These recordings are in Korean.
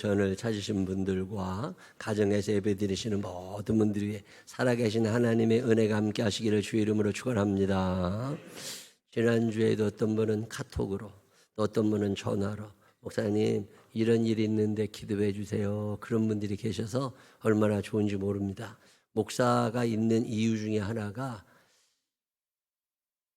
전을 찾으신 분들과 가정에서 예배드리시는 모든 분들 위해 살아계신 하나님의 은혜가 함께 하시기를 주의 이름으로 축원합니다. 지난주에도 어떤 분은 카톡으로 또 어떤 분은 전화로 목사님 이런 일이 있는데 기도해 주세요. 그런 분들이 계셔서 얼마나 좋은지 모릅니다. 목사가 있는 이유 중에 하나가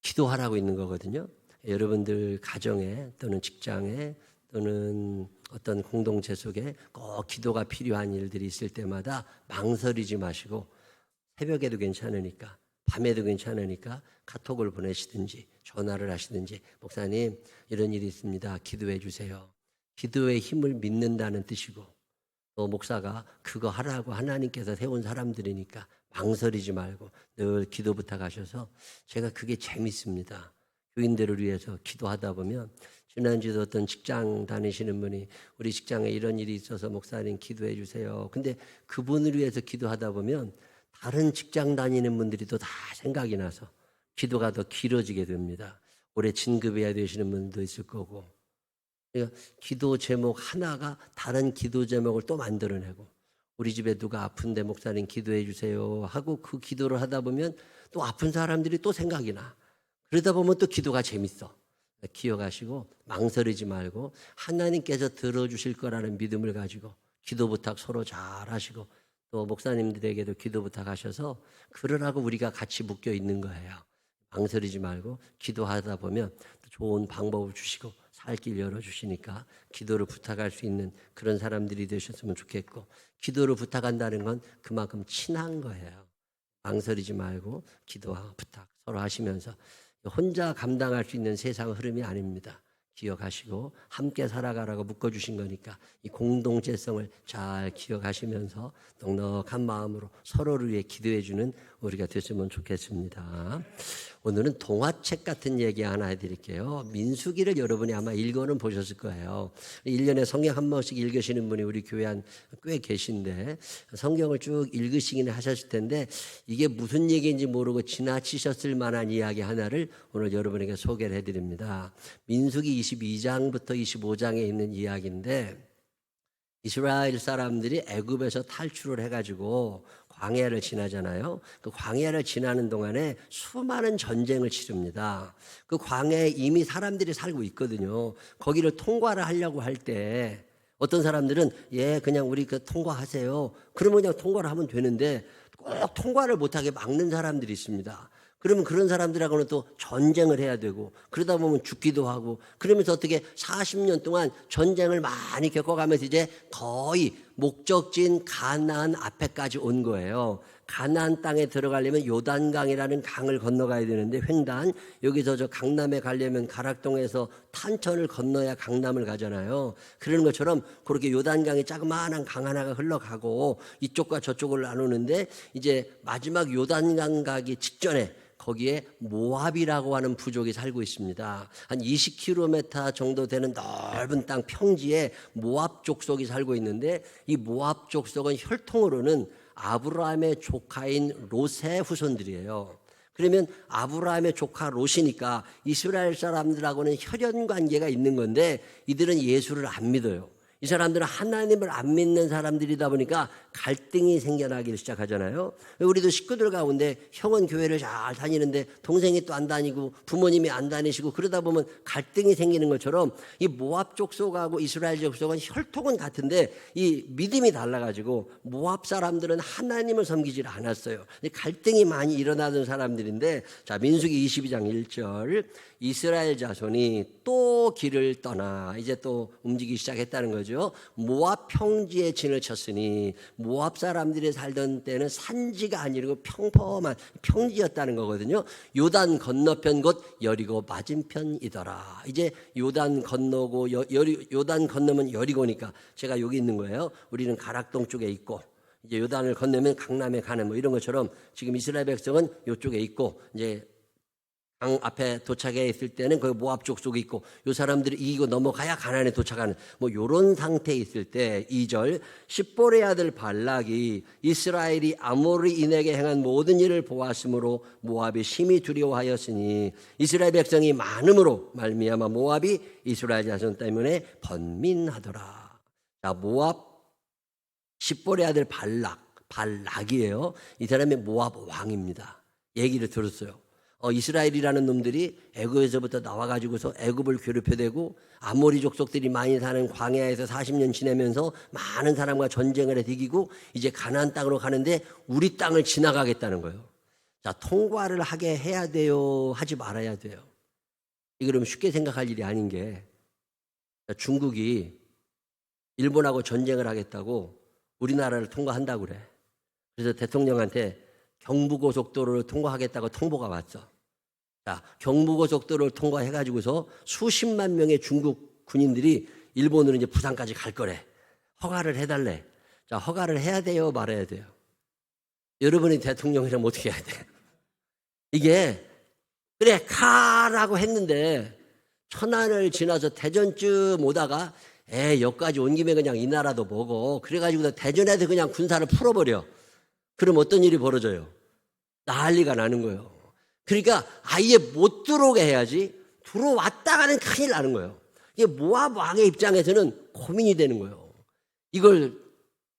기도하라고 있는 거거든요. 여러분들 가정에 또는 직장에 또는 어떤 공동체 속에 꼭 기도가 필요한 일들이 있을 때마다 망설이지 마시고 새벽에도 괜찮으니까 밤에도 괜찮으니까 카톡을 보내시든지 전화를 하시든지 목사님 이런 일이 있습니다. 기도해 주세요. 기도의 힘을 믿는다는 뜻이고 또 목사가 그거 하라고 하나님께서 세운 사람들이니까 망설이지 말고 늘 기도 부탁하셔서 제가 그게 재밌습니다. 교인들을 위해서 기도하다 보면 지난주에도 어떤 직장 다니시는 분이 우리 직장에 이런 일이 있어서 목사님 기도해 주세요. 근데 그분을 위해서 기도하다 보면 다른 직장 다니는 분들이 또 다 생각이 나서 기도가 더 길어지게 됩니다. 올해 진급해야 되시는 분도 있을 거고 그러니까 기도 제목 하나가 다른 기도 제목을 또 만들어내고 우리 집에 누가 아픈데 목사님 기도해 주세요 하고 그 기도를 하다 보면 또 아픈 사람들이 또 생각이 나. 그러다 보면 또 기도가 재밌어. 기억하시고 망설이지 말고 하나님께서 들어주실 거라는 믿음을 가지고 기도 부탁 서로 잘 하시고 또 목사님들에게도 기도 부탁하셔서 그러라고 우리가 같이 묶여 있는 거예요. 망설이지 말고 기도하다 보면 좋은 방법을 주시고 살 길 열어주시니까 기도를 부탁할 수 있는 그런 사람들이 되셨으면 좋겠고 기도를 부탁한다는 건 그만큼 친한 거예요. 망설이지 말고 기도와 부탁 서로 하시면서 혼자 감당할 수 있는 세상 흐름이 아닙니다. 기억하시고 함께 살아가라고 묶어주신 거니까 이 공동체성을 잘 기억하시면서 넉넉한 마음으로 서로를 위해 기도해주는 우리가 됐으면 좋겠습니다. 오늘은 동화책 같은 얘기 하나 해드릴게요. 민수기를 여러분이 아마 읽어는 보셨을 거예요. 1년에 성경 한 번씩 읽으시는 분이 우리 교회 한 꽤 계신데 성경을 쭉 읽으시긴 하셨을 텐데 이게 무슨 얘기인지 모르고 지나치셨을 만한 이야기 하나를 오늘 여러분에게 소개를 해드립니다. 민수기 22장부터 25장에 있는 이야기인데 이스라엘 사람들이 애굽에서 탈출을 해가지고 광야를 지나잖아요. 그 광야를 지나는 동안에 수많은 전쟁을 치릅니다. 그 광야에 이미 사람들이 살고 있거든요. 거기를 통과를 하려고 할 때 어떤 사람들은 그냥 우리 통과하세요. 그러면 그냥 통과를 하면 되는데 꼭 통과를 못하게 막는 사람들이 있습니다. 그러면 그런 사람들하고는 또 전쟁을 해야 되고 그러다 보면 죽기도 하고 그러면서 어떻게 40년 동안 전쟁을 많이 겪어가면서 이제 거의 목적지인 가나안 앞에까지 온 거예요. 가나안 땅에 들어가려면 요단강이라는 강을 건너가야 되는데 횡단 여기서 저 강남에 가려면 가락동에서 탄천을 건너야 강남을 가잖아요. 그러는 것처럼 그렇게 요단강이 자그마한 강 하나가 흘러가고 이쪽과 저쪽을 나누는데 이제 마지막 요단강 가기 직전에 거기에 모압이라고 하는 부족이 살고 있습니다. 한 20km 정도 되는 넓은 땅 평지에 모압 족속이 살고 있는데 이 모압 족속은 혈통으로는 아브라함의 조카인 롯의 후손들이에요. 그러면 아브라함의 조카 롯이니까 이스라엘 사람들하고는 혈연 관계가 있는 건데 이들은 예수를 안 믿어요. 이 사람들은 하나님을 안 믿는 사람들이다 보니까 갈등이 생겨나기 시작하잖아요. 우리도 식구들 가운데 형은 교회를 잘 다니는데 동생이 또 안 다니고 부모님이 안 다니시고 그러다 보면 갈등이 생기는 것처럼 이 모압 족속하고 이스라엘 족속은 혈통은 같은데 이 믿음이 달라가지고 모압 사람들은 하나님을 섬기질 않았어요. 갈등이 많이 일어나던 사람들인데 자 민수기 22장 1절 이스라엘 자손이 또 길을 떠나 이제 또 움직이기 시작했다는 거죠. 모압 평지에 진을 쳤으니 모압 사람들이 살던 때는 산지가 아니고 평범한 평지였다는 거거든요. 요단 건너편 곧 여리고 맞은편이더라. 이제 요단 건너고 요단 건너면 여리고니까 제가 여기 있는 거예요. 우리는 가락동 쪽에 있고 이제 요단을 건너면 강남에 가는 뭐 이런 것처럼 지금 이스라엘 백성은 이쪽에 있고 이제 강 앞에 도착해 있을 때는 그 모압 족속이 있고 이 사람들이 이기고 넘어가야 가나안에 도착하는 뭐 이런 상태에 있을 때 2절 십보레 아들 발락이 이스라엘이 아모리인에게 행한 모든 일을 보았으므로 모압이 심히 두려워하였으니 이스라엘 백성이 많음으로 말미암아 모압이 이스라엘 자손 때문에 번민하더라. 자, 모압 십볼의 아들 발락이에요. 이 사람이 모압 왕입니다. 얘기를 들었어요. 이스라엘이라는 놈들이 애굽에서부터 나와가지고서 애굽을 괴롭혀대고 아모리 족속들이 많이 사는 광야에서 40년 지내면서 많은 사람과 전쟁을 해서 이기고 이제 가나안 땅으로 가는데 우리 땅을 지나가겠다는 거예요. 자, 통과를 하게 해야 돼요? 하지 말아야 돼요? 이거 그러면 쉽게 생각할 일이 아닌 게, 중국이 일본하고 전쟁을 하겠다고 우리나라를 통과한다고 그래. 그래서 대통령한테 경부고속도로를 통과하겠다고 통보가 왔어. 자, 경부고속도로를 통과해가지고서 수십만 명의 중국 군인들이 일본으로 이제 부산까지 갈 거래. 허가를 해달래. 자, 허가를 해야 돼요? 말아야 돼요? 여러분이 대통령이라면 어떻게 해야 돼? 이게, 그래, 가라고 했는데, 천안을 지나서 대전쯤 오다가, 여기까지 온 김에 그냥 이 나라도 먹어. 그래가지고 대전에서 그냥 군사를 풀어버려. 그럼 어떤 일이 벌어져요? 난리가 나는 거예요. 그러니까 아예 못 들어오게 해야지 들어왔다가는 큰일 나는 거예요. 이게 모압 왕의 입장에서는 고민이 되는 거예요. 이걸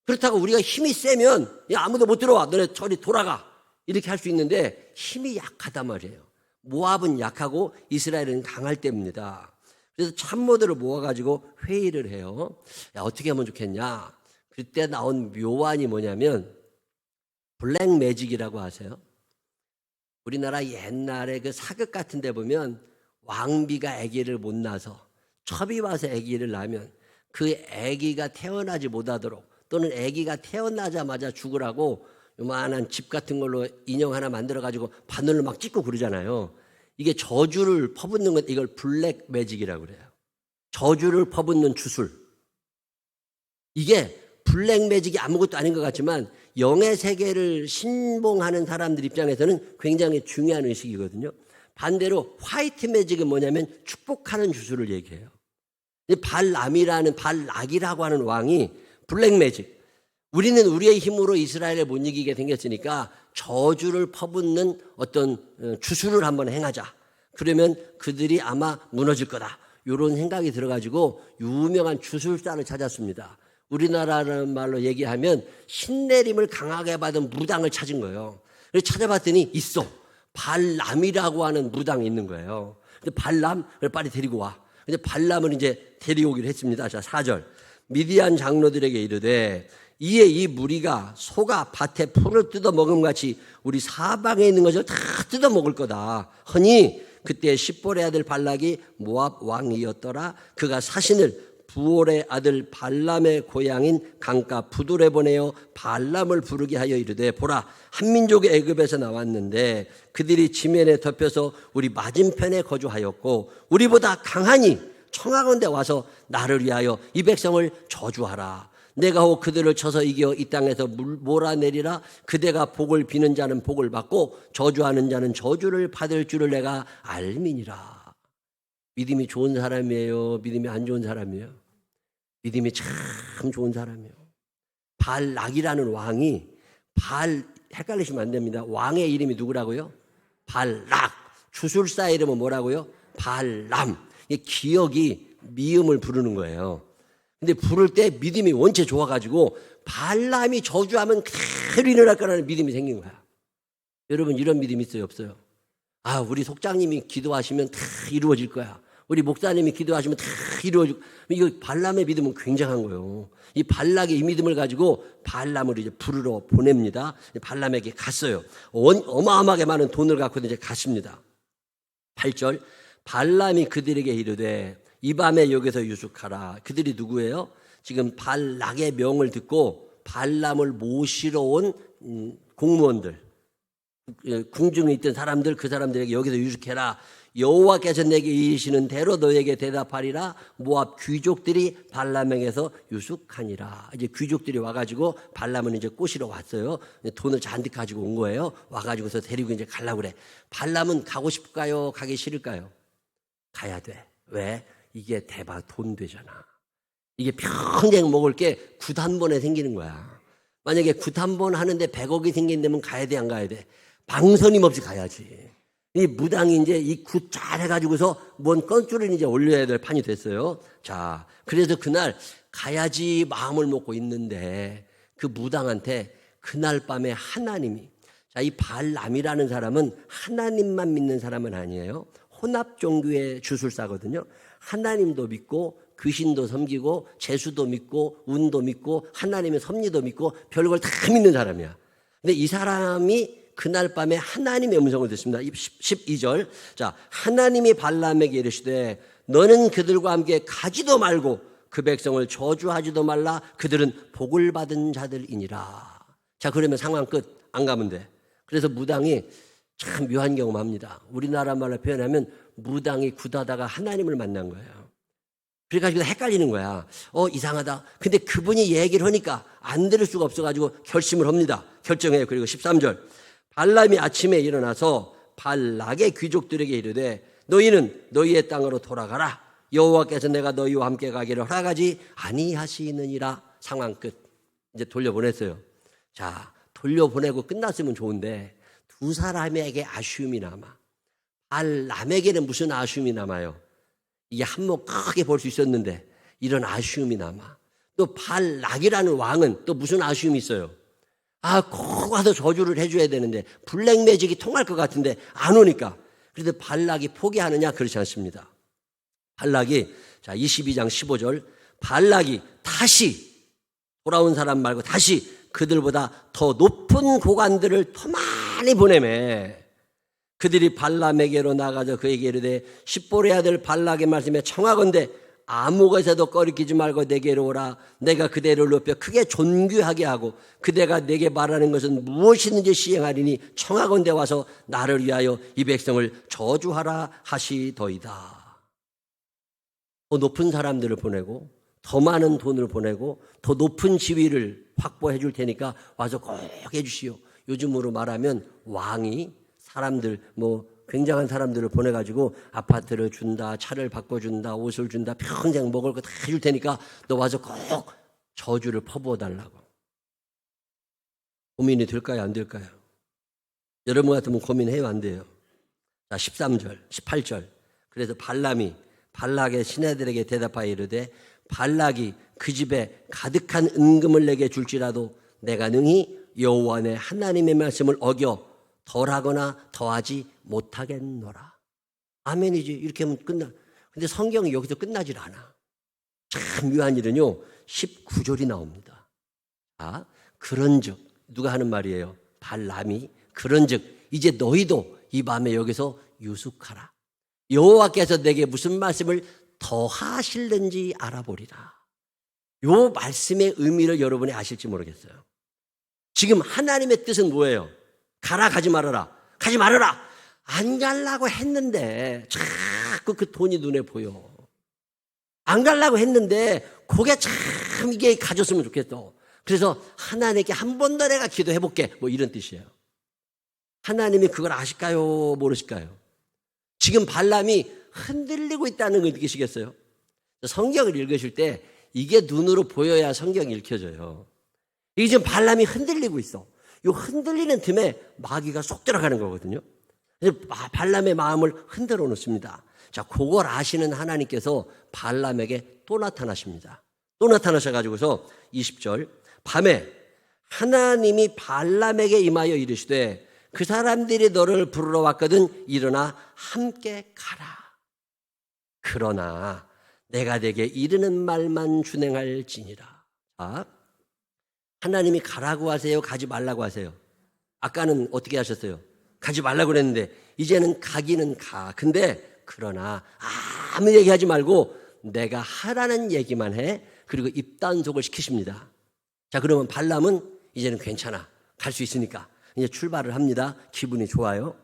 그렇다고 우리가 힘이 세면 야, 아무도 못 들어와. 너네 저리 돌아가. 이렇게 할 수 있는데 힘이 약하단 말이에요. 모압은 약하고 이스라엘은 강할 때입니다. 그래서 참모들을 모아가지고 회의를 해요. 야, 어떻게 하면 좋겠냐. 그때 나온 묘안이 뭐냐면 블랙 매직이라고 아세요? 우리나라 옛날에 그 사극 같은 데 보면 왕비가 아기를 못 낳아서 첩이 와서 아기를 낳으면 그 아기가 태어나지 못하도록 또는 아기가 태어나자마자 죽으라고 요만한 집 같은 걸로 인형 하나 만들어가지고 바늘로 막 찍고 그러잖아요. 이게 저주를 퍼붓는 것, 이걸 블랙 매직이라고 그래요. 저주를 퍼붓는 주술. 이게 블랙 매직이 아무것도 아닌 것 같지만 영의 세계를 신봉하는 사람들 입장에서는 굉장히 중요한 의식이거든요. 반대로 화이트 매직은 뭐냐면 축복하는 주술을 얘기해요. 발락이라고 하는 왕이 블랙 매직. 우리는 우리의 힘으로 이스라엘을 못 이기게 생겼으니까 저주를 퍼붓는 어떤 주술을 한번 행하자. 그러면 그들이 아마 무너질 거다. 이런 생각이 들어가지고 유명한 주술사를 찾았습니다. 우리나라라는 말로 얘기하면 신내림을 강하게 받은 무당을 찾은 거예요. 그래서 찾아봤더니 있어. 발람이라고 하는 무당이 있는 거예요. 근데 발람, 빨리 데리고 와. 근데 발람을 이제 데려오기로 했습니다. 자, 4절. 미디안 장로들에게 이르되 이에 이 무리가 소가 밭에 풀을 뜯어 먹음같이 우리 사방에 있는 것을 다 뜯어 먹을 거다. 허니 그때 십볼의 아들 발락이 모압 왕이었더라. 그가 사신을 부올의 아들 발람의 고향인 강가 부돌에 보내어 발람을 부르게 하여 이르되 보라 한 민족이 애굽에서 나왔는데 그들이 지면에 덮여서 우리 맞은편에 거주하였고 우리보다 강하니 청하건대 와서 나를 위하여 이 백성을 저주하라. 내가 혹 그들을 쳐서 이겨 이 땅에서 몰아내리라. 그대가 복을 비는 자는 복을 받고 저주하는 자는 저주를 받을 줄을 내가 알미니라. 믿음이 좋은 사람이에요? 믿음이 안 좋은 사람이에요? 믿음이 참 좋은 사람이에요. 발락이라는 왕이 헷갈리시면 안 됩니다. 왕의 이름이 누구라고요? 발락. 주술사 이름은 뭐라고요? 발람. 기억이 미음을 부르는 거예요. 근데 부를 때 믿음이 원체 좋아가지고 발람이 저주하면 그대로 일어날 거라는 믿음이 생긴 거야. 여러분 이런 믿음 있어요? 없어요? 아, 우리 속장님이 기도하시면 다 이루어질 거야. 우리 목사님이 기도하시면 다 이루어지고. 이거 발람의 믿음은 굉장한 거예요. 이 발락의 이 믿음을 가지고 발람을 이제 부르러 보냅니다. 발람에게 갔어요. 어마어마하게 많은 돈을 갖고 이제 갔습니다. 8절. 발람이 그들에게 이르되 이 밤에 여기서 유숙하라. 그들이 누구예요? 지금 발락의 명을 듣고 발람을 모시러 온 공무원들, 궁중에 있던 사람들, 그 사람들에게 여기서 유숙해라. 여호와께서 내게 이르시는 대로 너에게 대답하리라. 모압 귀족들이 발람에게서 유숙하니라. 이제 귀족들이 와가지고 발람은 이제 꼬시러 왔어요. 돈을 잔뜩 가지고 온 거예요. 와가지고서 데리고 이제 가려고 그래. 발람은 가고 싶을까요? 가기 싫을까요? 가야 돼. 왜? 이게 대박 돈 되잖아. 이게 평생 먹을 게 굿 한 번에 생기는 거야. 만약에 굿 한 번 하는데 100억이 생긴다면 가야 돼, 안 가야 돼? 방선임 없이 가야지. 이 무당이 이제 이 굿 잘 해가지고서 뭔 건줄을 이제 올려야 될 판이 됐어요. 자, 그래서 그날 가야지 마음을 먹고 있는데 그 무당한테 그날 밤에 하나님이, 자, 이 발람이라는 사람은 하나님만 믿는 사람은 아니에요. 혼합 종교의 주술사거든요. 하나님도 믿고 귀신도 섬기고 재수도 믿고 운도 믿고 하나님의 섭리도 믿고 별걸 다 믿는 사람이야. 근데 이 사람이 그날 밤에 하나님의 음성을 듣습니다. 12절. 자, 하나님이 발람에게 이르시되 너는 그들과 함께 가지도 말고 그 백성을 저주하지도 말라. 그들은 복을 받은 자들이니라. 자, 그러면 상황 끝. 안 가면 돼. 그래서 무당이 참 묘한 경험합니다. 우리나라 말로 표현하면 무당이 굿하다가 하나님을 만난 거예요. 그래가지고 헷갈리는 거야. 이상하다. 근데 그분이 얘기를 하니까 안 들을 수가 없어가지고 결심을 합니다. 결정해요. 그리고 13절. 발람이 아침에 일어나서 발락의 귀족들에게 이르되 너희는 너희의 땅으로 돌아가라. 여호와께서 내가 너희와 함께 가기를 허락하지 아니하시느니라. 상황 끝. 이제 돌려보냈어요. 자, 돌려보내고 끝났으면 좋은데 두 사람에게 아쉬움이 남아. 발람에게는 무슨 아쉬움이 남아요? 이게 한몫 크게 볼 수 있었는데 이런 아쉬움이 남아. 또 발락이라는 왕은 또 무슨 아쉬움이 있어요? 꼭 와서 저주를 해줘야 되는데 블랙매직이 통할 것 같은데 안 오니까. 그래도 발락이 포기하느냐? 그렇지 않습니다. 발락이, 자, 22장 15절. 발락이 다시 돌아온 사람 말고 다시 그들보다 더 높은 고관들을 더 많이 보내매. 그들이 발람에게로 나가서 그에게 이르되 십보의 아들 발락의 말씀에 청하건대 아무 것에도 꺼리끼지 말고 내게로 오라. 내가 그대를 높여 크게 존귀하게 하고 그대가 내게 말하는 것은 무엇이든지 시행하리니 청하건대 와서 나를 위하여 이 백성을 저주하라 하시더이다. 더 높은 사람들을 보내고 더 많은 돈을 보내고 더 높은 지위를 확보해 줄 테니까 와서 꼭 해주시오. 요즘으로 말하면 왕이 사람들, 굉장한 사람들을 보내가지고 아파트를 준다, 차를 바꿔준다, 옷을 준다, 평생 먹을 거 다 해줄 테니까 너 와서 꼭 저주를 퍼부어 달라고. 고민이 될까요? 안 될까요? 여러분 같으면 고민해요? 안 돼요? 자, 13절, 18절. 그래서 발람이 발락의 신하들에게 대답하여 이르되 발락이 그 집에 가득한 은금을 내게 줄지라도 내가 능히 여호와 내 하나님의 말씀을 어겨 덜하거나 더하지 못하겠노라. 아멘이지. 이렇게 하면 끝나. 근데 성경이 여기서 끝나질 않아. 참 묘한 일은요, 19절이 나옵니다. 자, 그런즉, 누가 하는 말이에요? 발람이. 그런즉 이제 너희도 이 밤에 여기서 유숙하라. 여호와께서 내게 무슨 말씀을 더 하실는지 알아보리라. 요 말씀의 의미를 여러분이 아실지 모르겠어요. 지금 하나님의 뜻은 뭐예요? 가라, 가지 말아라. 가지 말아라. 안 가려고 했는데 자꾸 그 돈이 눈에 보여. 안 가려고 했는데 그게 참 이게 가졌으면 좋겠어. 그래서 하나님께 한 번 더 내가 기도해볼게. 이런 뜻이에요. 하나님이 그걸 아실까요? 모르실까요? 지금 발람이 흔들리고 있다는 걸 느끼시겠어요? 성경을 읽으실 때 이게 눈으로 보여야 성경이 읽혀져요. 이게 지금 발람이 흔들리고 있어. 이 흔들리는 틈에 마귀가 쏙 들어가는 거거든요. 그래서 발람의 마음을 흔들어 놓습니다. 자, 그걸 아시는 하나님께서 발람에게 또 나타나십니다. 또 나타나셔가지고서 20절. 밤에 하나님이 발람에게 임하여 이르시되 그 사람들이 너를 부르러 왔거든 일어나 함께 가라. 그러나 내가 내게 이르는 말만 준행할지니라. 자, 하나님이 가라고 하세요? 가지 말라고 하세요? 아까는 어떻게 하셨어요? 가지 말라고 그랬는데 이제는 가기는 가. 근데 그러나 아무 얘기하지 말고 내가 하라는 얘기만 해. 그리고 입단속을 시키십니다. 자, 그러면 발람은 이제는 괜찮아. 갈 수 있으니까 이제 출발을 합니다. 기분이 좋아요.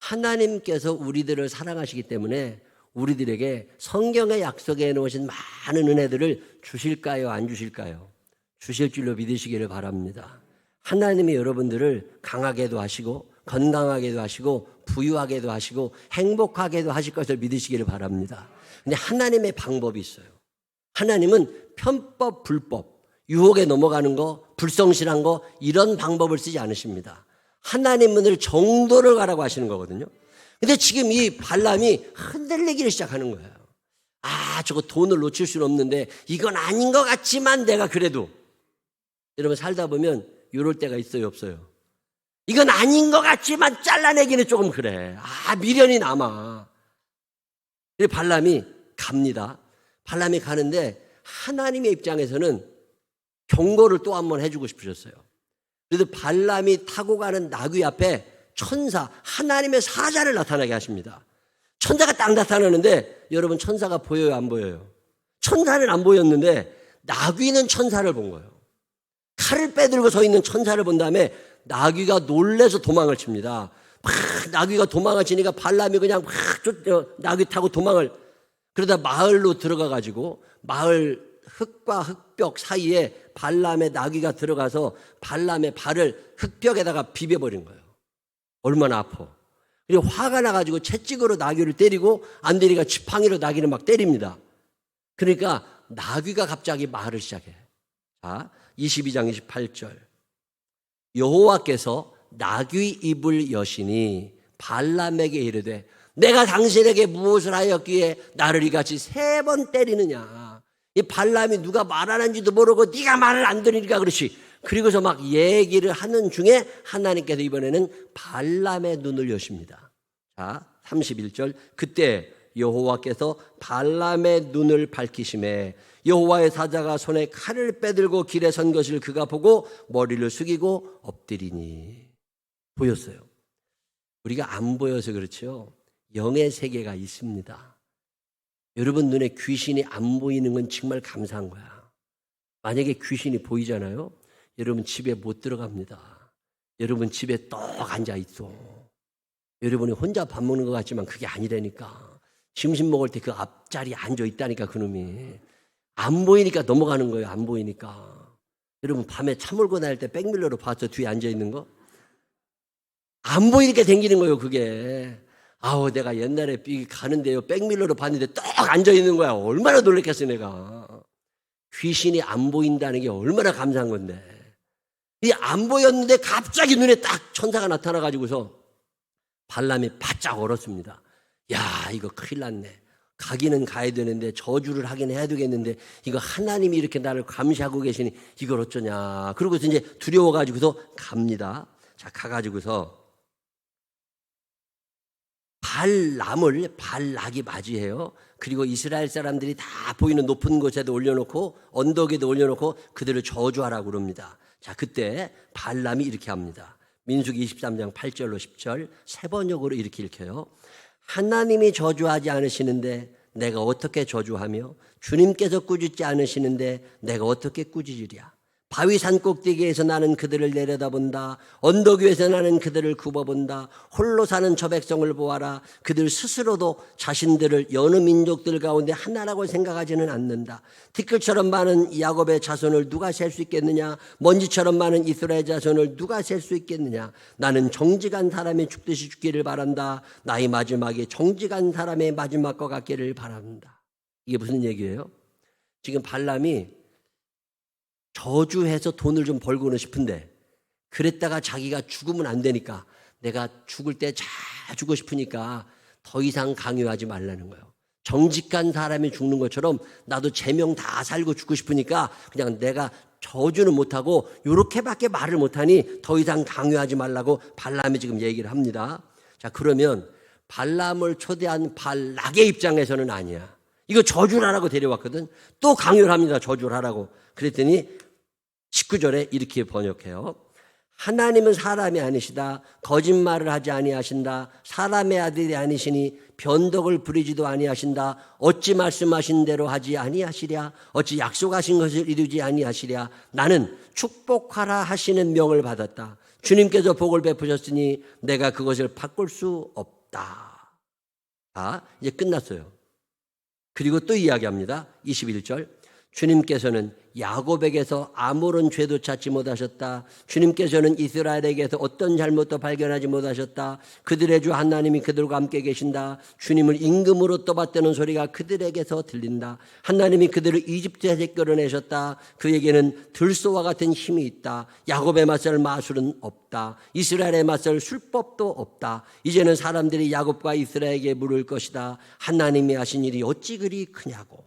하나님께서 우리들을 사랑하시기 때문에 우리들에게 성경에 약속해 놓으신 많은 은혜들을 주실까요? 안 주실까요? 주실 줄로 믿으시기를 바랍니다. 하나님이 여러분들을 강하게도 하시고 건강하게도 하시고 부유하게도 하시고 행복하게도 하실 것을 믿으시기를 바랍니다. 근데 하나님의 방법이 있어요. 하나님은 편법, 불법, 유혹에 넘어가는 거, 불성실한 거 이런 방법을 쓰지 않으십니다. 하나님은 정도를 가라고 하시는 거거든요. 근데 지금 이 발람이 흔들리기를 시작하는 거예요. 저거 돈을 놓칠 수는 없는데 이건 아닌 것 같지만 내가 그래도, 여러분 살다 보면 이럴 때가 있어요, 없어요? 이건 아닌 것 같지만 잘라내기는 조금 그래. 미련이 남아. 그래서 발람이 갑니다. 발람이 가는데 하나님의 입장에서는 경고를 또 한 번 해주고 싶으셨어요. 그래서 발람이 타고 가는 나귀 앞에 천사, 하나님의 사자를 나타나게 하십니다. 천사가 딱 나타나는데 여러분 천사가 보여요, 안 보여요? 천사는 안 보였는데 나귀는 천사를 본 거예요. 칼을 빼들고 서 있는 천사를 본 다음에 나귀가 놀래서 도망을 칩니다. 나귀가 도망을 치니까 발람이 그냥 나귀 타고 도망을, 그러다 마을로 들어가 가지고 마을 흙과 흙벽 사이에 발람의 나귀가 들어가서 발람의 발을 흙벽에다가 비벼버린 거예요. 얼마나 아파. 그리고 화가 나가지고 채찍으로 나귀를 때리고 안 되니까 지팡이로 나귀를 막 때립니다. 그러니까 나귀가 갑자기 말을 시작해. 자, 22장 28절. 여호와께서 나귀 입을 여시니 발람에게 이르되 내가 당신에게 무엇을 하였기에 나를 이같이 3번 때리느냐. 이 발람이 누가 말하는지도 모르고 네가 말을 안 들으니까 그렇지. 그리고서 막 얘기를 하는 중에 하나님께서 이번에는 발람의 눈을 여십니다. 자, 31절. 그때 여호와께서 발람의 눈을 밝히심에 여호와의 사자가 손에 칼을 빼들고 길에 선 것을 그가 보고 머리를 숙이고 엎드리니. 보였어요. 우리가 안 보여서 그렇죠. 영의 세계가 있습니다. 여러분 눈에 귀신이 안 보이는 건 정말 감사한 거야. 만약에 귀신이 보이잖아요. 여러분 집에 못 들어갑니다. 여러분 집에 떡 앉아 있어. 여러분이 혼자 밥 먹는 것 같지만 그게 아니라니까. 점심 먹을 때 그 앞자리에 앉아 있다니까 그놈이. 안 보이니까 넘어가는 거예요. 안 보이니까. 여러분 밤에 차 몰고 다닐 때 백밀러로 봤죠? 뒤에 앉아 있는 거? 안 보이니까 댕기는 거예요 그게. 내가 옛날에 가는데요 백밀러로 봤는데 딱 앉아 있는 거야. 얼마나 놀랬겠어 내가. 귀신이 안 보인다는 게 얼마나 감사한 건데. 이 안 보였는데 갑자기 눈에 딱 천사가 나타나가지고서 발람이 바짝 얼었습니다. 야, 이거 큰일 났네. 가기는 가야 되는데 저주를 하긴 해야 되겠는데 이거 하나님이 이렇게 나를 감시하고 계시니 이걸 어쩌냐. 그러고서 이제 두려워가지고서 갑니다. 자, 가가지고서 발락이 맞이해요. 그리고 이스라엘 사람들이 다 보이는 높은 곳에도 올려놓고 언덕에도 올려놓고 그들을 저주하라고 그럽니다. 자, 그때 발람이 이렇게 합니다. 민수기 23장 8절로 10절 세 번역으로 이렇게 읽혀요. 하나님이 저주하지 않으시는데 내가 어떻게 저주하며 주님께서 꾸짖지 않으시는데 내가 어떻게 꾸짖으랴. 바위 산 꼭대기에서 나는 그들을 내려다본다. 언덕 위에서 나는 그들을 굽어본다. 홀로 사는 저 백성을 보아라. 그들 스스로도 자신들을 여느 민족들 가운데 하나라고 생각하지는 않는다. 티끌처럼 많은 야곱의 자손을 누가 셀 수 있겠느냐. 먼지처럼 많은 이스라엘 자손을 누가 셀 수 있겠느냐. 나는 정직한 사람이 죽듯이 죽기를 바란다. 나의 마지막이 정직한 사람의 마지막과 같기를 바란다. 이게 무슨 얘기예요? 지금 발람이 저주해서 돈을 좀 벌고는 싶은데 그랬다가 자기가 죽으면 안 되니까 내가 죽을 때 잘 죽고 싶으니까 더 이상 강요하지 말라는 거예요. 정직한 사람이 죽는 것처럼 나도 제명 다 살고 죽고 싶으니까 그냥 내가 저주는 못하고 이렇게밖에 말을 못하니 더 이상 강요하지 말라고 발람이 지금 얘기를 합니다. 자, 그러면 발람을 초대한 발락의 입장에서는 아니야. 이거 저주를 하라고 데려왔거든. 또 강요를 합니다. 저주를 하라고. 그랬더니 19절에 이렇게 번역해요. 하나님은 사람이 아니시다. 거짓말을 하지 아니하신다. 사람의 아들이 아니시니 변덕을 부리지도 아니하신다. 어찌 말씀하신 대로 하지 아니하시랴. 어찌 약속하신 것을 이루지 아니하시랴. 나는 축복하라 하시는 명을 받았다. 주님께서 복을 베푸셨으니 내가 그것을 바꿀 수 없다. 자, 이제 끝났어요. 그리고 또 이야기합니다. 21절. 주님께서는 야곱에게서 아무런 죄도 찾지 못하셨다. 주님께서는 이스라엘에게서 어떤 잘못도 발견하지 못하셨다. 그들의 주 하나님이 그들과 함께 계신다. 주님을 임금으로 떠받드는 소리가 그들에게서 들린다. 하나님이 그들을 이집트에서 끌어내셨다. 그에게는 들소와 같은 힘이 있다. 야곱의 맞설 마술은 없다. 이스라엘의 맞설 술법도 없다. 이제는 사람들이 야곱과 이스라엘에게 물을 것이다. 하나님이 하신 일이 어찌 그리 크냐고.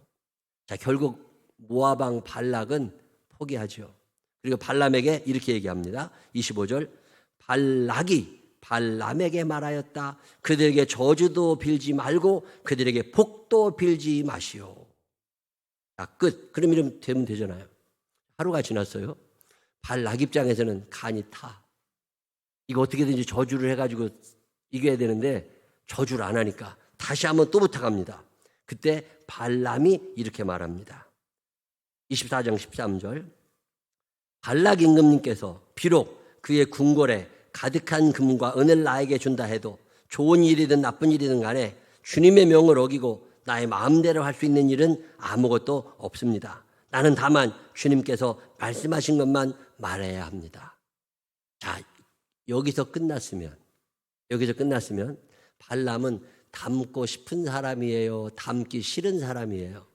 자, 결국 모압 왕 발락은 포기하죠. 그리고 발람에게 이렇게 얘기합니다. 25절, 발락이 발람에게 말하였다. 그들에게 저주도 빌지 말고 그들에게 복도 빌지 마시오. 자, 끝. 그럼 이러면 되면 되잖아요. 하루가 지났어요. 발락 입장에서는 간이 타. 이거 어떻게든지 저주를 해가지고 이겨야 되는데 저주를 안 하니까 다시 한번 또 부탁합니다. 그때 발람이 이렇게 말합니다. 24장 13절, 발락 임금님께서 비록 그의 궁궐에 가득한 금과 은을 나에게 준다 해도 좋은 일이든 나쁜 일이든 간에 주님의 명을 어기고 나의 마음대로 할 수 있는 일은 아무것도 없습니다. 나는 다만 주님께서 말씀하신 것만 말해야 합니다. 자, 여기서 끝났으면 발람은 닮고 싶은 사람이에요? 닮기 싫은 사람이에요?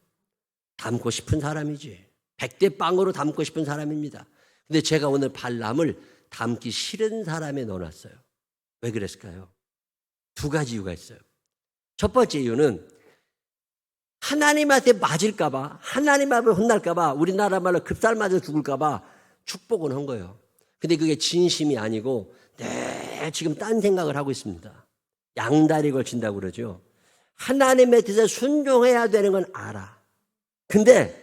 닮고 싶은 사람이지. 100대 빵으로 닮고 싶은 사람입니다. 근데 제가 오늘 발람을 닮기 싫은 사람에 넣어놨어요. 왜 그랬을까요? 두 가지 이유가 있어요. 첫 번째 이유는 하나님한테 맞을까봐, 하나님 앞에 혼날까봐, 우리나라 말로 급살 맞아 죽을까봐 축복은 한 거예요. 근데 그게 진심이 아니고 지금 딴 생각을 하고 있습니다. 양다리 걸친다고 그러죠. 하나님의 뜻에 순종해야 되는 건 알아. 근데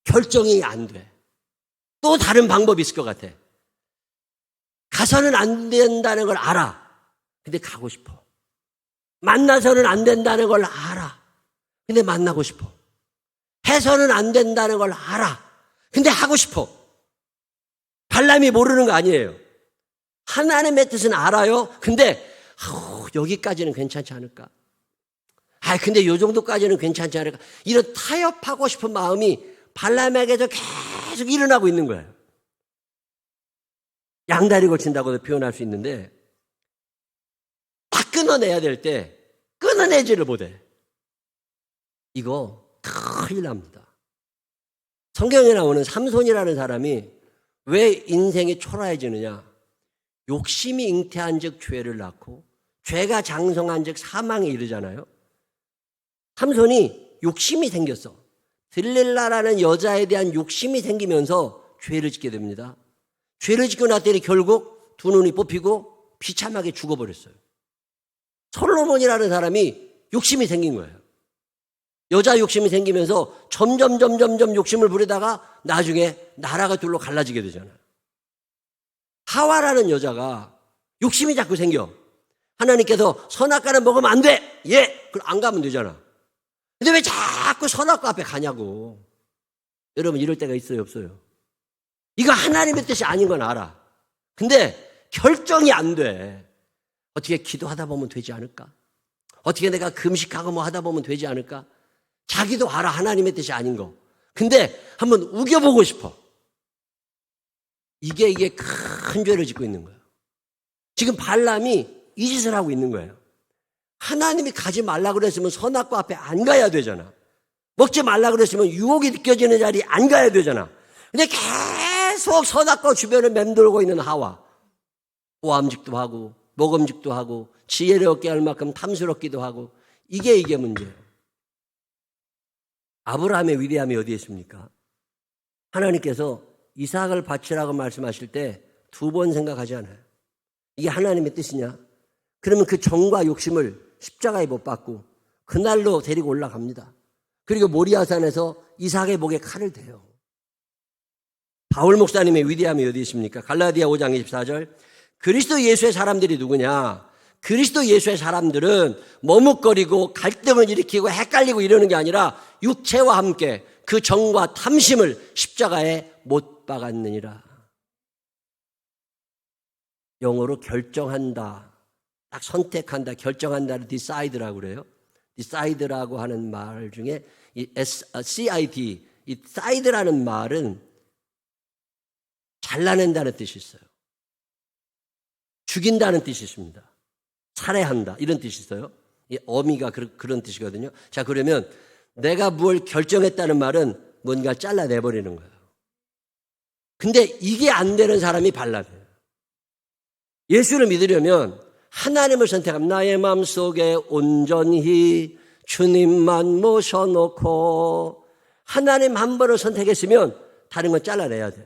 결정이 안 돼. 또 다른 방법이 있을 것 같아. 가서는 안 된다는 걸 알아. 근데 가고 싶어. 만나서는 안 된다는 걸 알아. 근데 만나고 싶어. 해서는 안 된다는 걸 알아. 근데 하고 싶어. 발람이 모르는 거 아니에요. 하나님의 뜻은 알아요. 근데 여기까지는 괜찮지 않을까? 근데 요 정도까지는 괜찮지 않을까? 이런 타협하고 싶은 마음이 발람에게서 계속 일어나고 있는 거예요. 양다리 걸친다고도 표현할 수 있는데 딱 끊어내야 될 때 끊어내지를 못해. 이거 큰일 납니다. 성경에 나오는 삼손이라는 사람이 왜 인생이 초라해지느냐? 욕심이 잉태한 즉 죄를 낳고 죄가 장성한 즉 사망에 이르잖아요. 삼손이 욕심이 생겼어. 들릴라라는 여자에 대한 욕심이 생기면서 죄를 짓게 됩니다. 죄를 짓고 났더니 결국 두 눈이 뽑히고 비참하게 죽어버렸어요. 솔로몬이라는 사람이 욕심이 생긴 거예요. 여자 욕심이 생기면서 점점 욕심을 부리다가 나중에 나라가 둘로 갈라지게 되잖아요. 하와라는 여자가 욕심이 자꾸 생겨. 하나님께서 선악과는 먹으면 안 돼. 그럼 안 가면 되잖아. 근데 왜 자꾸 선악과 앞에 가냐고. 여러분 이럴 때가 있어요, 없어요? 이거 하나님의 뜻이 아닌 건 알아. 근데 결정이 안 돼. 어떻게 기도하다 보면 되지 않을까? 어떻게 내가 금식하고 뭐 하다 보면 되지 않을까? 자기도 알아, 하나님의 뜻이 아닌 거. 근데 한번 우겨보고 싶어. 이게 큰 죄를 짓고 있는 거예요. 지금 발람이 이 짓을 하고 있는 거예요. 하나님이 가지 말라 그랬으면 선악과 앞에 안 가야 되잖아. 먹지 말라 그랬으면 유혹이 느껴지는 자리에 안 가야 되잖아. 근데 계속 선악과 주변을 맴돌고 있는 하와. 호암직도 하고 먹음직도 하고 지혜를 얻게 할 만큼 탐스럽기도 하고 이게 문제예요. 아브라함의 위대함이 어디에 있습니까? 하나님께서 이삭을 바치라고 말씀하실 때 2번 생각하지 않아요. 이게 하나님의 뜻이냐? 그러면 그 정과 욕심을 십자가에 못 박고 그날로 데리고 올라갑니다. 그리고 모리아산에서 이삭의 목에 칼을 대요. 바울 목사님의 위대함이 어디 있습니까? 갈라디아 5장 24절. 그리스도 예수의 사람들이 누구냐? 그리스도 예수의 사람들은 머뭇거리고 갈등을 일으키고 헷갈리고 이러는 게 아니라 육체와 함께 그 정과 탐심을 십자가에 못 박았느니라. 영어로 결정한다. 딱 선택한다, 결정한다를 decide라고 그래요. decide라고 하는 말 중에 이 CID, 이 사이드라는 말은 잘라낸다는 뜻이 있어요. 죽인다는 뜻이 있습니다. 살해한다 이런 뜻이 있어요. 이 어미가 그런 뜻이거든요. 자, 그러면 내가 뭘 결정했다는 말은 뭔가 잘라내버리는 거예요. 근데 이게 안 되는 사람이 발람이에요. 예수를 믿으려면 하나님을 선택하면 나의 마음속에 온전히 주님만 모셔놓고 하나님 한 번을 선택했으면 다른 건 잘라내야 돼요.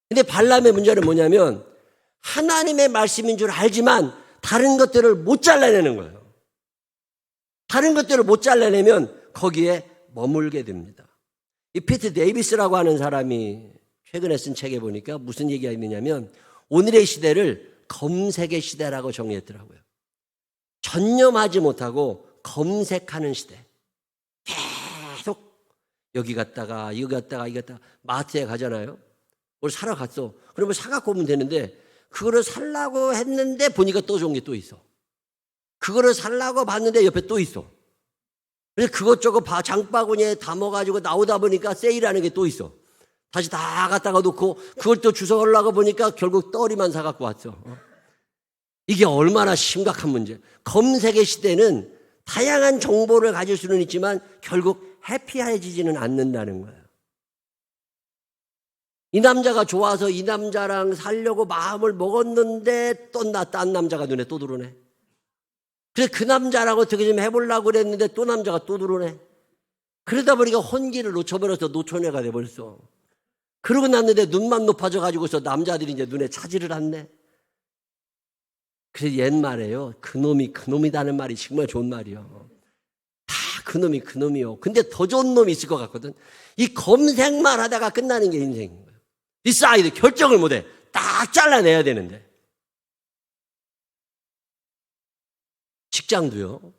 근데 발람의 문제는 뭐냐면 하나님의 말씀인 줄 알지만 다른 것들을 못 잘라내는 거예요. 다른 것들을 못 잘라내면 거기에 머물게 됩니다. 이 피트 데이비스라고 하는 사람이 최근에 쓴 책에 보니까 무슨 얘기가 있느냐면 오늘의 시대를 검색의 시대라고 정의했더라고요. 전념하지 못하고 검색하는 시대. 계속 여기 갔다가 여기 갔다가 여기 갔다가 마트에 가잖아요. 뭘 사러 갔어. 그러면 사갖고 오면 되는데 그거를 살라고 했는데 보니까 또 좋은 게 또 있어. 그거를 살라고 봤는데 옆에 또 있어. 그래서 그것저것 장바구니에 담아가지고 나오다 보니까 세일하는 게 또 있어. 다시 다 갖다가 놓고 그걸 또 주워오려고 보니까 결국 떠리만 사갖고 왔어. 이게 얼마나 심각한 문제. 검색의 시대는 다양한 정보를 가질 수는 있지만 결국 해피해지지는 않는다는 거예요. 이 남자가 좋아서 이 남자랑 살려고 마음을 먹었는데 또 딴 남자가 눈에 또 들어오네. 그래서 그 남자라고 어떻게 좀 해보려고 그랬는데 또 남자가 또 들어오네. 그러다 보니까 혼기를 놓쳐버려서 노처녀가 돼버렸어. 그러고 났는데 눈만 높아져가지고서 남자들이 이제 눈에 차지를 않네. 그래서 옛말에요. 그놈이다는 말이 정말 좋은 말이요. 다 그놈이요. 근데 더 좋은 놈이 있을 것 같거든. 이 검색만 하다가 끝나는 게 인생인 거예요. 이 사이드 결정을 못해. 딱 잘라내야 되는데. 직장도요.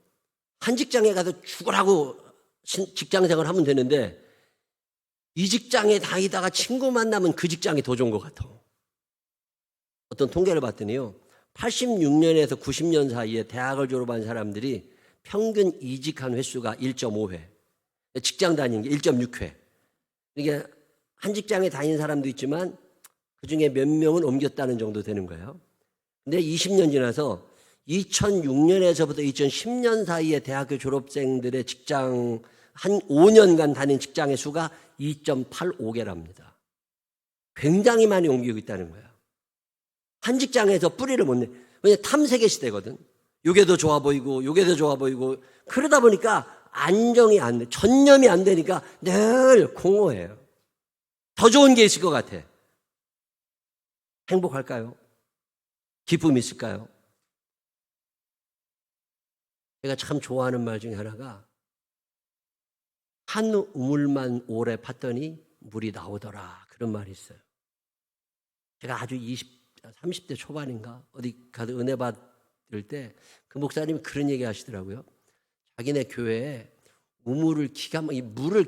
한 직장에 가서 죽으라고 직장생활 하면 되는데 이 직장에 다니다가 친구 만나면 그 직장이 더 좋은 것 같아. 어떤 통계를 봤더니요. 86년에서 90년 사이에 대학을 졸업한 사람들이 평균 이직한 횟수가 1.5회. 직장 다니는 게 1.6회. 이게 한 직장에 다닌 사람도 있지만 그중에 몇 명은 옮겼다는 정도 되는 거예요. 근데 20년 지나서 2006년에서부터 2010년 사이에 대학교 졸업생들의 직장 한 5년간 다닌 직장의 수가 2.85개랍니다. 굉장히 많이 옮기고 있다는 거예요. 한 직장에서 뿌리를 못 내. 왜냐하면 탐색의 시대거든. 요게 더 좋아 보이고 요게 더 좋아 보이고 그러다 보니까 안정이 안 돼. 전념이 안 되니까 늘 공허해요. 더 좋은 게 있을 것 같아. 행복할까요? 기쁨이 있을까요? 제가 참 좋아하는 말 중에 하나가 한 우물만 오래 팠더니 물이 나오더라. 그런 말이 있어요. 제가 아주 30대 초반인가 어디 가서 은혜 받을 때 그 목사님이 그런 얘기 하시더라고요. 자기네 교회에 우물을 물을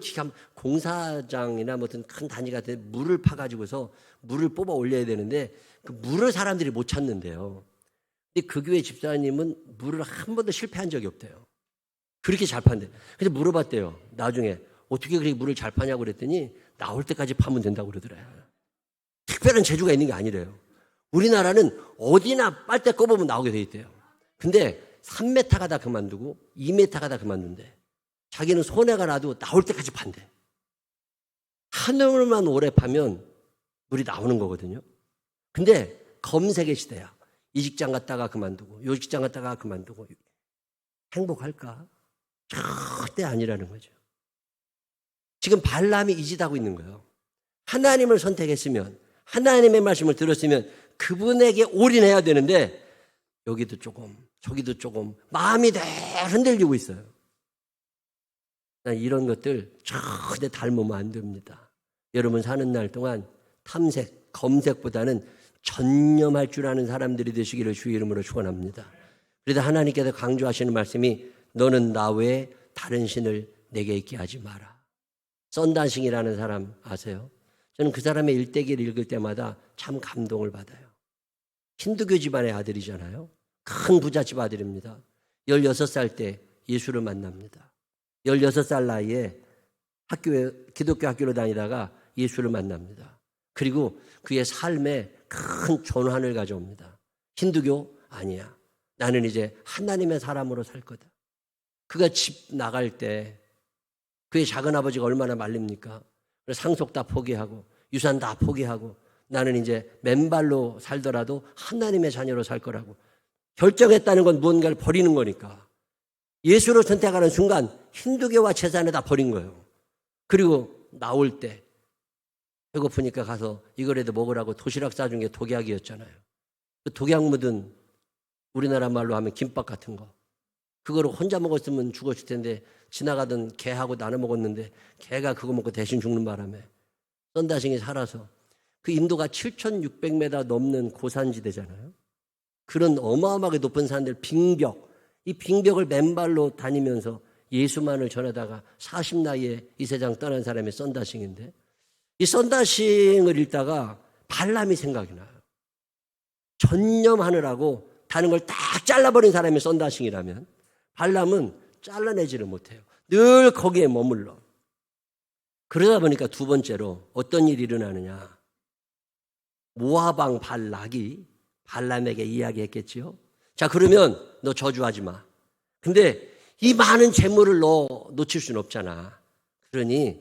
공사장이나 무슨 큰 단위가 된 물을 파가지고서 물을 뽑아 올려야 되는데 그 물을 사람들이 못 찾는데요. 근데 그 교회 집사님은 물을 한 번도 실패한 적이 없대요. 그렇게 잘 판대. 그래서 물어봤대요. 나중에 어떻게 그렇게 물을 잘 파냐고 그랬더니 나올 때까지 파면 된다고 그러더래요. 특별한 재주가 있는 게 아니래요. 우리나라는 어디나 빨대 꼽으면 나오게 돼 있대요. 근데 3m 가다 그만두고 2m 가다 그만둔대. 자기는 손해가 나도 나올 때까지 판대. 하늘만 오래 파면 물이 나오는 거거든요. 근데 검색의 시대야. 이 직장 갔다가 그만두고 요 직장 갔다가 그만두고 행복할까? 절대 아니라는 거죠. 지금 발람이 이 짓 하고 있는 거예요. 하나님을 선택했으면 하나님의 말씀을 들었으면 그분에게 올인해야 되는데 여기도 조금 저기도 조금 마음이 늘 흔들리고 있어요. 이런 것들 절대 닮으면 안 됩니다. 여러분 사는 날 동안 탐색, 검색보다는 전념할 줄 아는 사람들이 되시기를 주의 이름으로 축원합니다. 그래서 하나님께서 강조하시는 말씀이 너는 나 외에 다른 신을 내게 있게 하지 마라. 썬다싱이라는 사람 아세요? 저는 그 사람의 일대기를 읽을 때마다 참 감동을 받아요. 힌두교 집안의 아들이잖아요. 큰 부잣집 아들입니다. 16살 때 예수를 만납니다. 16살 나이에 기독교 학교로 다니다가 예수를 만납니다. 그리고 그의 삶에 큰 전환을 가져옵니다. 힌두교? 아니야. 나는 이제 하나님의 사람으로 살 거다. 그가 집 나갈 때 그의 작은아버지가 얼마나 말립니까? 상속 다 포기하고 유산 다 포기하고 나는 이제 맨발로 살더라도 하나님의 자녀로 살 거라고 결정했다는 건 무언가를 버리는 거니까. 예수를 선택하는 순간 힌두교와 재산을 다 버린 거예요. 그리고 나올 때 배고프니까 가서 이거라도 먹으라고 도시락 싸준 게 독약이었잖아요. 그 독약 묻은 우리나라 말로 하면 김밥 같은 거. 그거를 혼자 먹었으면 죽었을 텐데 지나가던 개하고 나눠 먹었는데 개가 그거 먹고 대신 죽는 바람에 썬다싱이 살아서 그 인도가 7,600m 넘는 고산지대잖아요. 그런 어마어마하게 높은 산들 빙벽, 이 빙벽을 맨발로 다니면서 예수만을 전하다가 40 나이에 이 세상 떠난 사람이 썬다싱인데 이 썬다싱을 읽다가 발람이 생각이 나요. 전념하느라고 다른 걸 딱 잘라버린 사람이 썬다싱이라면 발람은 잘라내지를 못해요. 늘 거기에 머물러. 그러다 보니까 두 번째로 어떤 일이 일어나느냐. 모압 왕 발락이 발람에게 이야기했겠지요. 자, 그러면 너 저주하지 마. 근데 이 많은 재물을 너 놓칠 수는 없잖아. 그러니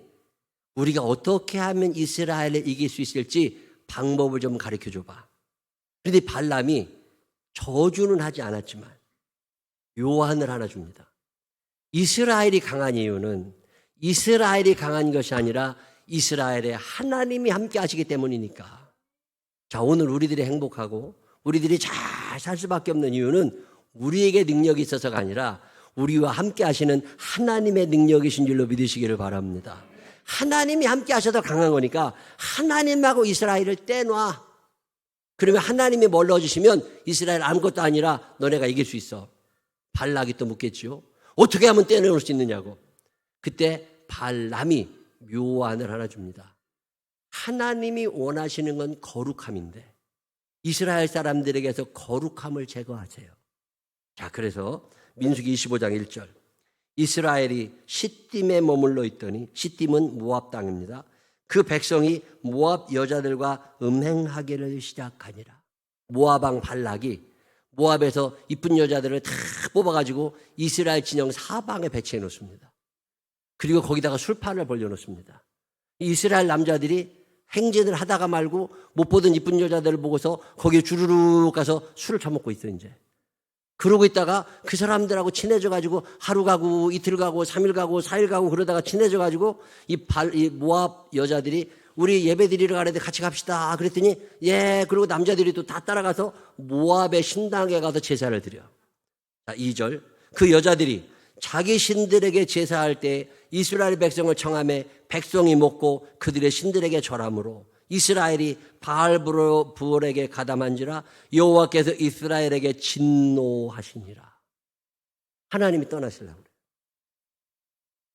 우리가 어떻게 하면 이스라엘을 이길 수 있을지 방법을 좀 가르쳐 줘봐. 그런데 발람이 저주는 하지 않았지만 요한을 하나 줍니다. 이스라엘이 강한 이유는 이스라엘이 강한 것이 아니라 이스라엘에 하나님이 함께 하시기 때문이니까. 자, 오늘 우리들이 행복하고 우리들이 잘 살 수밖에 없는 이유는 우리에게 능력이 있어서가 아니라 우리와 함께 하시는 하나님의 능력이신 줄로 믿으시기를 바랍니다. 하나님이 함께 하셔도 강한 거니까 하나님하고 이스라엘을 떼놔. 그러면 하나님이 뭘 넣어주시면 이스라엘 아무것도 아니라 너네가 이길 수 있어. 발락이 또 묻겠지요. 어떻게 하면 떼내올 수 있느냐고. 그때 발람이 묘안을 하나 줍니다. 하나님이 원하시는 건 거룩함인데 이스라엘 사람들에게서 거룩함을 제거하세요. 자, 그래서 민수기 25장 1절 이스라엘이 시딤에 머물러 있더니 시딤은 모압 땅입니다. 그 백성이 모압 여자들과 음행하기를 시작하니라. 모압 왕 발락이 모압에서 이쁜 여자들을 다 뽑아가지고 이스라엘 진영 사방에 배치해 놓습니다. 그리고 거기다가 술판을 벌려놓습니다. 이스라엘 남자들이 행진을 하다가 말고 못 보던 이쁜 여자들을 보고서 거기에 주르륵 가서 술을 처먹고 있어 이제. 그러고 있다가 그 사람들하고 친해져가지고 하루 가고 이틀 가고 3일 가고 4일 가고 그러다가 친해져가지고 이 모압 여자들이 우리 예배 드리러 가는데 같이 갑시다. 그랬더니 예, 그리고 남자들이 또 다 따라가서 모압의 신당에 가서 제사를 드려. 자, 2절 그 여자들이 자기 신들에게 제사할 때 이스라엘 백성을 청하매 백성이 먹고 그들의 신들에게 절함으로 이스라엘이 바알부올에게 가담한지라 여호와께서 이스라엘에게 진노하시니라. 하나님이 떠나시려고 그래요.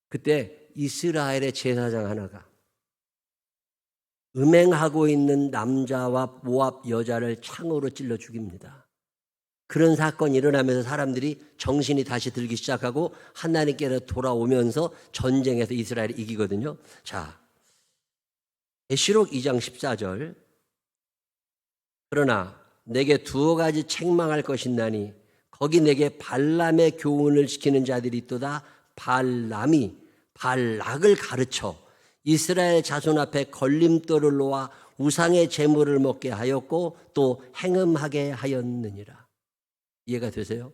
그때 이스라엘의 제사장 하나가 음행하고 있는 남자와 모압 여자를 창으로 찔러 죽입니다. 그런 사건이 일어나면서 사람들이 정신이 다시 들기 시작하고 하나님께로 돌아오면서 전쟁에서 이스라엘이 이기거든요. 자, 계시록 2장 14절 그러나 내게 두어 가지 책망할 것이 있나니 거기 내게 발람의 교훈을 지키는 자들이 있도다. 발람이 발락을 가르쳐 이스라엘 자손 앞에 걸림돌을 놓아 우상의 제물을 먹게 하였고 또 행음하게 하였느니라. 이해가 되세요?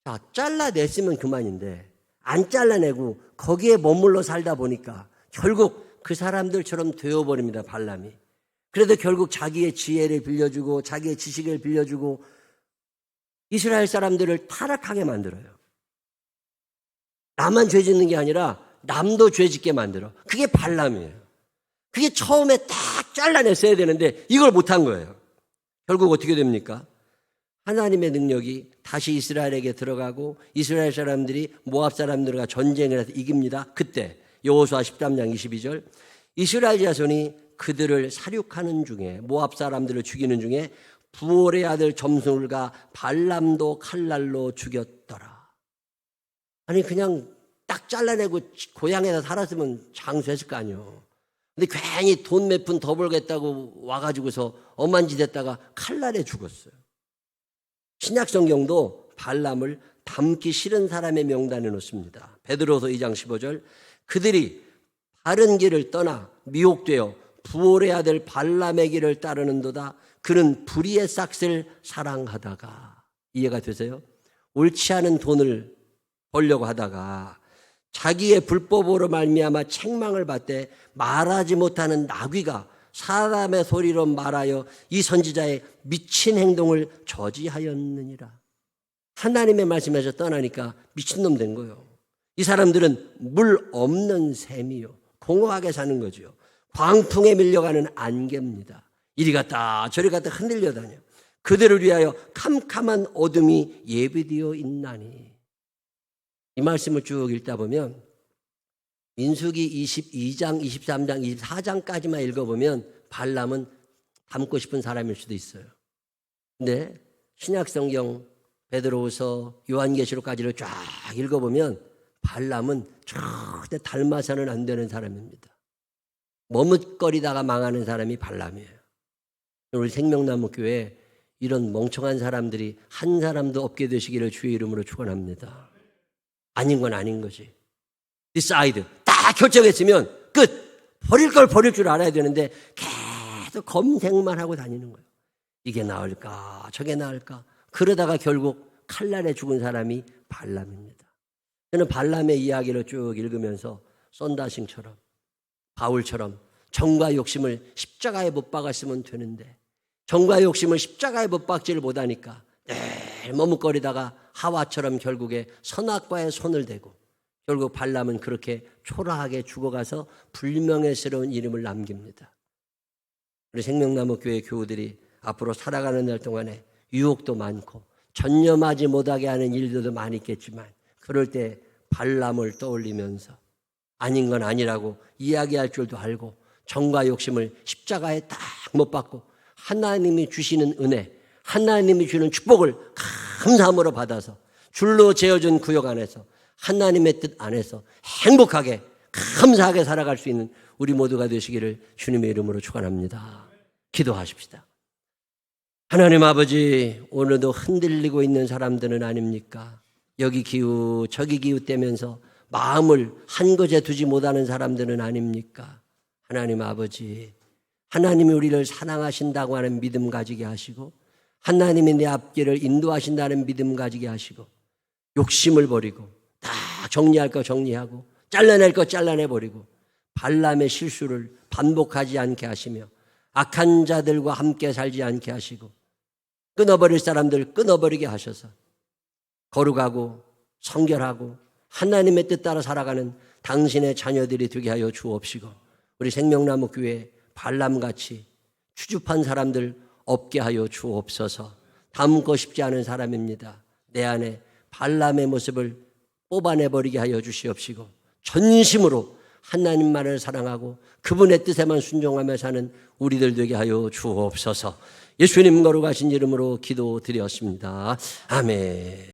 자, 잘라냈으면 그만인데 안 잘라내고 거기에 머물러 살다 보니까 결국 그 사람들처럼 되어버립니다. 발람이. 그래도 결국 자기의 지혜를 빌려주고 자기의 지식을 빌려주고 이스라엘 사람들을 타락하게 만들어요. 나만 죄 짓는 게 아니라 남도 죄 짓게 만들어. 그게 발람이에요. 그게 처음에 딱 잘라냈어야 되는데 이걸 못한 거예요. 결국 어떻게 됩니까? 하나님의 능력이 다시 이스라엘에게 들어가고 이스라엘 사람들이 모압 사람들과 전쟁을 해서 이깁니다. 그때 여호수아 13장 22절 이스라엘 자손이 그들을 사륙하는 중에 모압 사람들을 죽이는 중에 부올의 아들 점술과 발람도 칼날로 죽였더라. 아니 그냥 딱 잘라내고 고향에서 살았으면 장수했을 거 아니에요. 근데 괜히 돈 몇 푼 더 벌겠다고 와가지고서 엄한 짓 했다가 칼날에 죽었어요. 신약 성경도 발람을 닮기 싫은 사람의 명단에 놓습니다. 베드로서 2장 15절, 그들이 바른 길을 떠나 미혹되어 부홀해야 될 발람의 길을 따르는도다. 그는 불의의 싹을 사랑하다가, 이해가 되세요? 옳지 않은 돈을 벌려고 하다가 자기의 불법으로 말미암아 책망을 받되 말하지 못하는 나귀가 사람의 소리로 말하여 이 선지자의 미친 행동을 저지하였느니라. 하나님의 말씀에서 떠나니까 미친놈 된 거예요. 이 사람들은 물 없는 샘이요, 공허하게 사는 거죠. 광풍에 밀려가는 안개입니다. 이리 갔다 저리 갔다 흔들려 다녀. 그들을 위하여 캄캄한 어둠이 예비되어 있나니. 이 말씀을 쭉 읽다 보면 민수기 22장, 23장, 24장까지만 읽어보면 발람은 닮고 싶은 사람일 수도 있어요. 근데 신약성경 베드로후서 요한계시록까지를 쫙 읽어보면 발람은 절대 닮아서는 안 되는 사람입니다. 머뭇거리다가 망하는 사람이 발람이에요. 우리 생명나무교회 이런 멍청한 사람들이 한 사람도 없게 되시기를 주의 이름으로 축원합니다. 아닌 건 아닌 거지. 디사이드 딱 결정했으면 끝. 버릴 걸 버릴 줄 알아야 되는데 계속 검색만 하고 다니는 거예요. 이게 나을까 저게 나을까. 그러다가 결국 칼날에 죽은 사람이 발람입니다. 저는 발람의 이야기를 쭉 읽으면서 썬다싱처럼 바울처럼 정과 욕심을 십자가에 못 박았으면 되는데 정과 욕심을 십자가에 못 박지를 못하니까 늘 머뭇거리다가 하와처럼 결국에 선악과에 손을 대고 결국 발람은 그렇게 초라하게 죽어가서 불명예스러운 이름을 남깁니다. 우리 생명나무 교회 교우들이 앞으로 살아가는 날 동안에 유혹도 많고 전념하지 못하게 하는 일들도 많이 있겠지만 그럴 때 발람을 떠올리면서 아닌 건 아니라고 이야기할 줄도 알고 정과 욕심을 십자가에 딱 못 박고 하나님이 주시는 은혜, 하나님이 주는 축복을 감사함으로 받아서 줄로 재어준 구역 안에서 하나님의 뜻 안에서 행복하게 감사하게 살아갈 수 있는 우리 모두가 되시기를 주님의 이름으로 축원합니다. 기도하십시다. 하나님 아버지, 오늘도 흔들리고 있는 사람들은 아닙니까? 여기 기우 저기 기웃대면서 마음을 한 곳에 두지 못하는 사람들은 아닙니까? 하나님 아버지, 하나님이 우리를 사랑하신다고 하는 믿음 가지게 하시고 하나님이 내 앞길을 인도하신다는 믿음 가지게 하시고 욕심을 버리고 다 정리할 거 정리하고 잘라낼 거 잘라내버리고 발람의 실수를 반복하지 않게 하시며 악한 자들과 함께 살지 않게 하시고 끊어버릴 사람들 끊어버리게 하셔서 거룩하고 성결하고 하나님의 뜻 따라 살아가는 당신의 자녀들이 되게 하여 주옵시고 우리 생명나무 교회 발람같이 추접한 사람들 없게 하여 주옵소서. 닮고 싶지 않은 사람입니다. 내 안에 발람의 모습을 뽑아내버리게 하여 주시옵시고 전심으로 하나님만을 사랑하고 그분의 뜻에만 순종하며 사는 우리들 되게 하여 주옵소서. 예수님 거룩하신 이름으로 기도드렸습니다. 아멘.